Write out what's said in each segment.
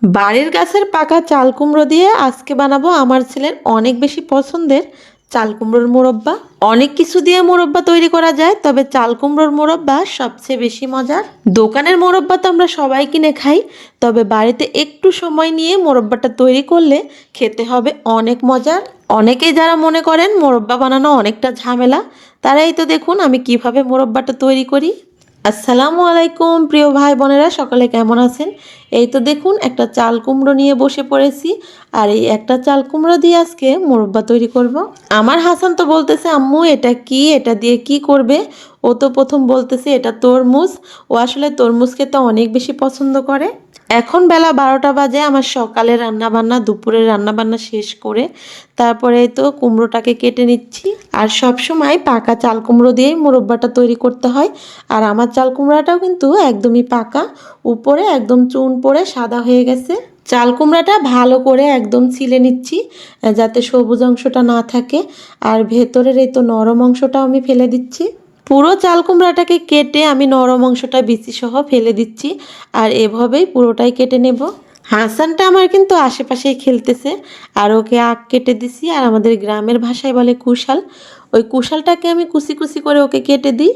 বাড়ির গাছের পাকা চাল কুমড়ো দিয়ে আজকে বানাবো আমার ছেলের অনেক বেশি পছন্দের চাল কুমড়োর মোরব্বা। অনেক কিছু দিয়ে মোরব্বা তৈরি করা যায়, তবে চাল কুমড়োর মোরব্বা সবচেয়ে বেশি মজার। দোকানের মোরব্বা তো আমরা সবাই কিনে খাই, তবে বাড়িতে একটু সময় নিয়ে মোরব্বাটা তৈরি করলে খেতে হবে অনেক মজার। অনেকেই যারা মনে করেন মোরব্বা বানানো অনেকটা ঝামেলা, তারাই তো দেখুন আমি কিভাবে মোরব্বাটা তৈরি করি। আসসালামু আলাইকুম প্রিয় ভাই বোনেরা, সকলে কেমন আছেন? এই তো দেখুন একটা চাল কুমড়ো নিয়ে বসে পড়েছি, আর এই একটা চাল কুমড়ো দিয়ে আজকে মোরব্বা তৈরি করব। আমার হাসান তো বলতেছে আম্মু এটা কি, এটা দিয়ে কি করবে? ও তো প্রথম বলতেছে এটা তরমুজ। ও আসলে তরমুজ খেতে অনেক বেশি পছন্দ করে। এখন বেলা 12টা বাজে, আমার সকালে রান্নাবান্না দুপুরের রান্নাবান্না শেষ করে তারপরে তো কুমড়োটাকে কেটে নিচ্ছি। আর সব সময় পাকা চাল কুমড়ো দিয়েই মোরব্বাটা তৈরি করতে হয়। আর আমার চাল কুমড়াটাও কিন্তু একদমই পাকা, উপরে একদম চুন পড়ে সাদা হয়ে গেছে। চাল কুমড়াটা ভালো করে একদম ছিলে নিচ্ছি যাতে সবুজ অংশটা না থাকে, আর ভেতরের এই তো নরম অংশটাও আমি ফেলে দিচ্ছি। পুরো চাল কুমড়াটাকে কেটে আমি নরম অংশটা বিচি সহ ফেলে দিচ্ছি, আর এভাবেই পুরোটাই কেটে নেব। হাসানটা আমার কিন্তু আশেপাশেই খেলতেছে, আর ওকে আগ কেটে দিছি, আর আমাদের গ্রামের ভাষায় বলে কুশাল। ওই কুশালটাকে আমি কুচি কুচি করে ওকে কেটে দিই,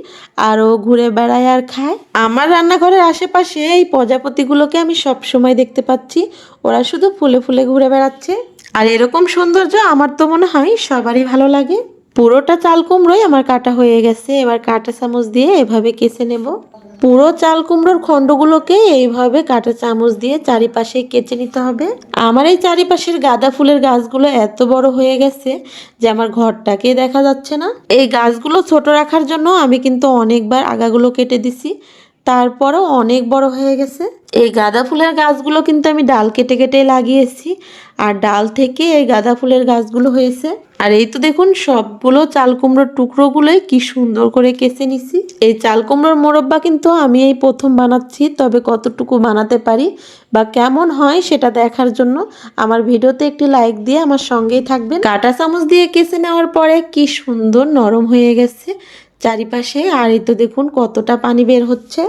আর ও ঘুরে বেড়ায় আর খায়। আমার রান্নাঘরের আশেপাশে এই প্রজাপতিগুলোকে আমি সব সময় দেখতে পাচ্ছি, ওরা শুধু ফুলে ফুলে ঘুরে বেড়াচ্ছে। আর এরকম সৌন্দর্য আমার তো মনে হয় সবারই ভালো লাগে। পুরোটা চাল কুমড়োই আমার কাটা হয়ে গেছে, এবার কাঁটা চামচ দিয়ে এভাবে কেচে নেব। পুরো চাল কুমড়োর খণ্ডগুলোকে এইভাবে কাঁটা চামচ দিয়ে চারিপাশে কেচে নিতে হবে। আমার এই চারিপাশের গাঁদা ফুলের গাছগুলো এত বড় হয়ে গেছে যে আমার ঘরটাকে দেখা যাচ্ছে না। এই গাছগুলো ছোট রাখার জন্য আমি কিন্তু অনেকবার আগাগুলো কেটে দিছি, তারপরেও অনেক বড় হয়ে গেছে। এই গাঁদা ফুলের গাছগুলো কিন্তু আমি ডাল কেটে কেটে লাগিয়েছি, আর ডাল থেকে এই গাঁদা ফুলের গাছগুলো হয়েছে। আর এই তো দেখুন সবগুলো চাল কুমড়োর টুকরোগুলোই কি সুন্দর করে কেচে নিছি। এই চাল কুমড়োর মোরব্বা কিন্তু আমি এই প্রথম বানাচ্ছি, তবে কতটুকু বানাতে পারি বা কেমন হয় সেটা দেখার জন্য আমার ভিডিওতে একটি লাইক দিয়ে আমার সঙ্গেই থাকবেন। কাঁটা চামচ দিয়ে কেচে নেওয়ার পরে কি সুন্দর নরম হয়ে গেছে চারিপাশে, আর এই তো দেখুন কতটা পানি বের হচ্ছে।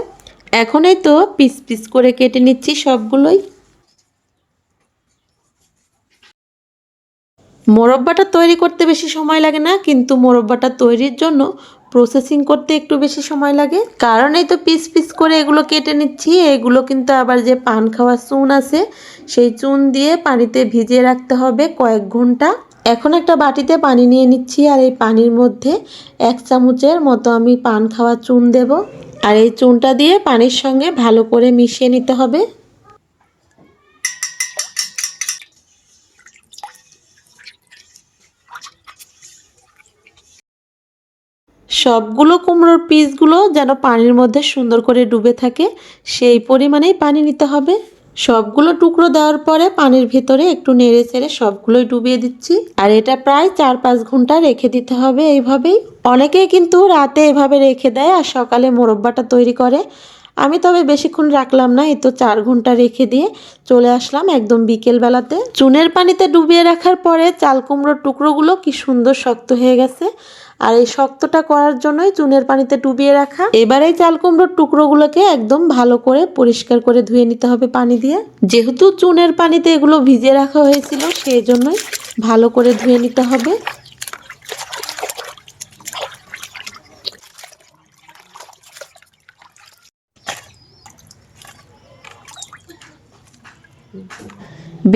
এখন এই তো পিস পিস করে কেটে নিচ্ছি সবগুলোই। মোরব্বাটা তৈরি করতে বেশি সময় লাগে না, কিন্তু মোরব্বাটা তৈরির জন্য প্রসেসিং করতে একটু বেশি সময় লাগে। কারণ এই তো পিস পিস করে এগুলো কেটে নিচ্ছি, এগুলো কিন্তু আবার যে পান খাওয়া চুন আছে সেই চুন দিয়ে পানিতে ভিজিয়ে রাখতে হবে কয়েক ঘন্টা। এখন একটা বাটিতে পানি নিয়ে নিচ্ছি, আর এই পানির মধ্যে 1 চামচের মতো আমি পান খাওয়া চুন দেব, আর এই চুনটা দিয়ে পানির সঙ্গে ভালো করে মিশিয়ে নিতে হবে। সবগুলো কুমড়োর পিসগুলো যেন পানির মধ্যে সুন্দর করে ডুবে থাকে সেই পরিমাণেই পানি নিতে হবে। সবগুলো টুকরো দেওয়ার পরে পানির ভিতরে একটু নেড়ে চেড়ে সবগুলোই ডুবিয়ে দিচ্ছি, আর এটা প্রায় 4-5 ঘন্টা রেখে দিতে হবে এইভাবেই। অনেকেই কিন্তু রাতে এভাবে রেখে দেয় আর সকালে মোরব্বাটা তৈরি করে। আমি তবে বেশিক্ষণ রাখলাম না, এই তো 4 ঘন্টা রেখে দিয়ে চলে আসলাম একদম বিকেল বেলাতে। চুনের পানিতে ডুবিয়ে রাখার পরে চাল কুমড়োর টুকরোগুলো কি সুন্দর শক্ত হয়ে গেছে, আর এই শক্তটা করার জন্যই চুনের পানিতে ডুবিয়ে রাখা। এবার এই চাল কুমড়োর টুকরোগুলোকে একদম ভালো করে পরিষ্কার করে ধুয়ে নিতে হবে পানি দিয়ে। যেহেতু চুনের পানিতে এগুলো ভিজিয়ে রাখা হয়েছিল সেই জন্যই ভালো করে ধুয়ে নিতে হবে।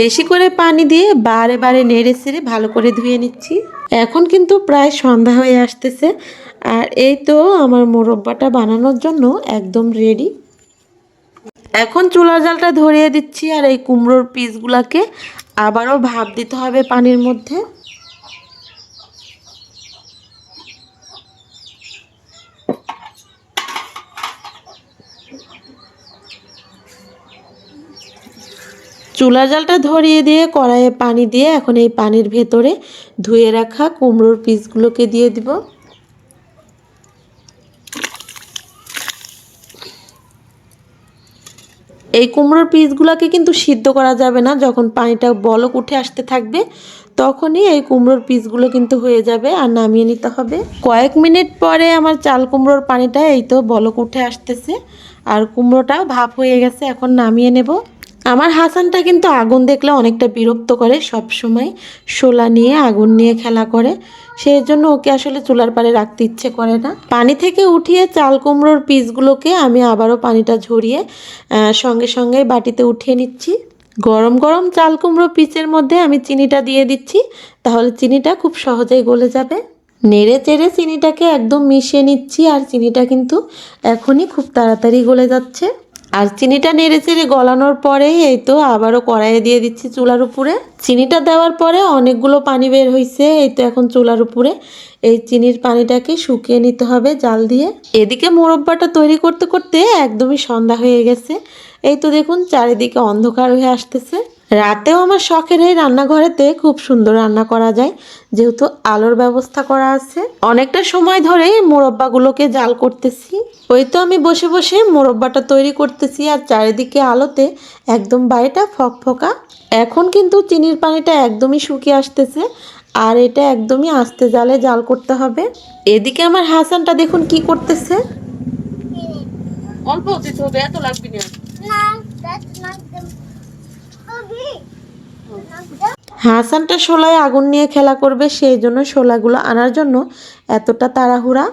বেশি করে পানি দিয়ে বারে বারে নেড়ে চেড়ে ভালো করে ধুয়ে নিচ্ছি। এখন কিন্তু প্রায় সন্ধ্যা হয়ে আসতেছে, আর এই তো আমার মোরব্বাটা বানানোর জন্য একদম রেডি। এখন চুলার জালটা ধরিয়ে দিচ্ছি, আর এই কুমড়োর পিসগুলাকে আবারও ভাপ দিতে হবে পানির মধ্যে। চুলার জালটা ধরিয়ে দিয়ে কড়াইয়ে পানি দিয়ে এখন এই পানির ভেতরে ধুয়ে রাখা কুমড়োর পিসগুলোকে দিয়ে দিব। এই কুমড়োর পিসগুলোকে কিন্তু সিদ্ধ করা যাবে না, যখন পানিটা বলক উঠে আসতে থাকবে তখনই এই কুমড়োর পিসগুলো কিন্তু হয়ে যাবে, আর নামিয়ে নিতে হবে। কয়েক মিনিট পরে আমার চাল কুমড়োর পানিটা এই তো বলক উঠে আসতেছে, আর কুমড়োটাও ভাপ হয়ে গেছে, এখন নামিয়ে নেব। আমার হাসানটা কিন্তু আগুন দেখলে অনেকটা বিরক্ত করে, সব সময় শোলা নিয়ে আগুন নিয়ে খেলা করে, সেই জন্য ওকে আসলে চুলার পাড়ে রাখতে ইচ্ছে করে না। পানি থেকে উঠিয়ে চাল কুমড়োর পিসগুলোকে আমি আবারও পানিটা ঝরিয়ে সঙ্গে সঙ্গে বাটিতে উঠিয়ে নিচ্ছি। গরম গরম চাল কুমড়ো পিসের মধ্যে আমি চিনিটা দিয়ে দিচ্ছি, তাহলে চিনিটা খুব সহজেই গলে যাবে। নেড়ে চেড়ে চিনিটাকে একদম মিশিয়ে নিচ্ছি, আর চিনিটা কিন্তু এখনই খুব তাড়াতাড়ি গলে যাচ্ছে। আর চিনিটা নেড়ে চেড়ে গলানোর পরে এই তো আবারও কড়াইয়ে দিয়ে দিচ্ছি চুলার উপরে। চিনিটা দেওয়ার পরে অনেকগুলো পানি বের হয়েছে, এই তো এখন চুলার উপরে এই চিনির পানিটাকে শুকিয়ে নিতে হবে জাল দিয়ে। এদিকে মোরব্বাটা তৈরি করতে করতে একদমই সন্ধ্যা হয়ে গেছে। এই তো দেখুন চারিদিকে অন্ধকার হয়ে আসতেছে। রাতেও আমার শখের এই রান্নাঘরেতে খুব সুন্দর রান্না করা যায়, যেহেতু আলোর ব্যবস্থা করা আছে। অনেকটা সময় ধরে মোরব্বাগুলোকে জাল করতেছি। ওই তো আমি বসে বসে মোরব্বাটা তৈরি করতেছি, আর চারিদিকে আলোতে একদম বাড়িটা ফকফকা। এখন কিন্তু চিনির পানিটা একদমই শুকিয়ে আসতেছে, আর এটা একদমই আস্তে জালে জাল করতে হবে। এদিকে আমার হাসানটা দেখুন কি করতেছে। অল্প দিতে হবে, এত লাগবে না। হাসানটা শোলায় আগুন নিয়ে খেলা করবে, সেই জন্য শোলাগুলো আনার জন্য এতটা তাড়াহুড়া।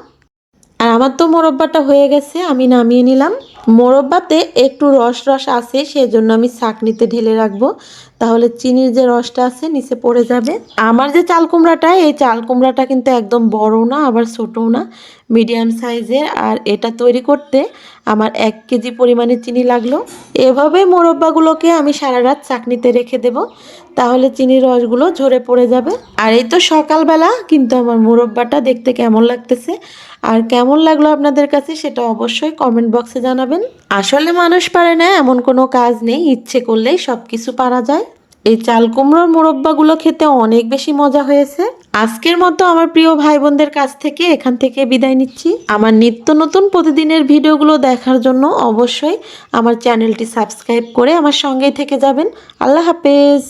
আর আমার তো মোরব্বাটা হয়ে গেছে, আমি নামিয়ে নিলাম। মোরব্বাতে একটু রস রস আছে, সেই জন্য আমি ছাঁকনিতে ঢেলে রাখবো, তাহলে চিনির যে রসটা আছে নিচে পড়ে যাবে। আমার যে চাল কুমড়াটা, এই চাল কুমড়াটা কিন্তু একদম বড় না আবার ছোটও না, মিডিয়াম সাইজের। আর এটা তৈরি করতে আমার 1 কেজি পরিমাণে চিনি লাগলো। এভাবে মোরব্বাগুলোকে আমি সারা রাত চাকনিতে রেখে দেব, তাহলে চিনির রসগুলো ঝরে পড়ে যাবে। আর এই তো সকালবেলা কিন্তু আমার মোরব্বাটা দেখতে কেমন লাগতেছে, আর কেমন লাগলো আপনাদের কাছে সেটা অবশ্যই কমেন্ট বক্সে জানাবেন। আসলে মানুষ পারে না এমন কোনো কাজ নেই, ইচ্ছে করলেই সব কিছু পারা যায়। এই চাল কুমড়োর মোরব্বাগুলো খেতে অনেক বেশি মজা হয়েছে। আজকের মতো আমার প্রিয় ভাই বোনদের কাছ থেকে এখান থেকে বিদায় নিচ্ছি। আমার নিত্য নতুন প্রতিদিনের ভিডিওগুলো দেখার জন্য অবশ্যই আমার চ্যানেলটি সাবস্ক্রাইব করে আমার সঙ্গেই থেকে যাবেন। আল্লাহ হাফেজ।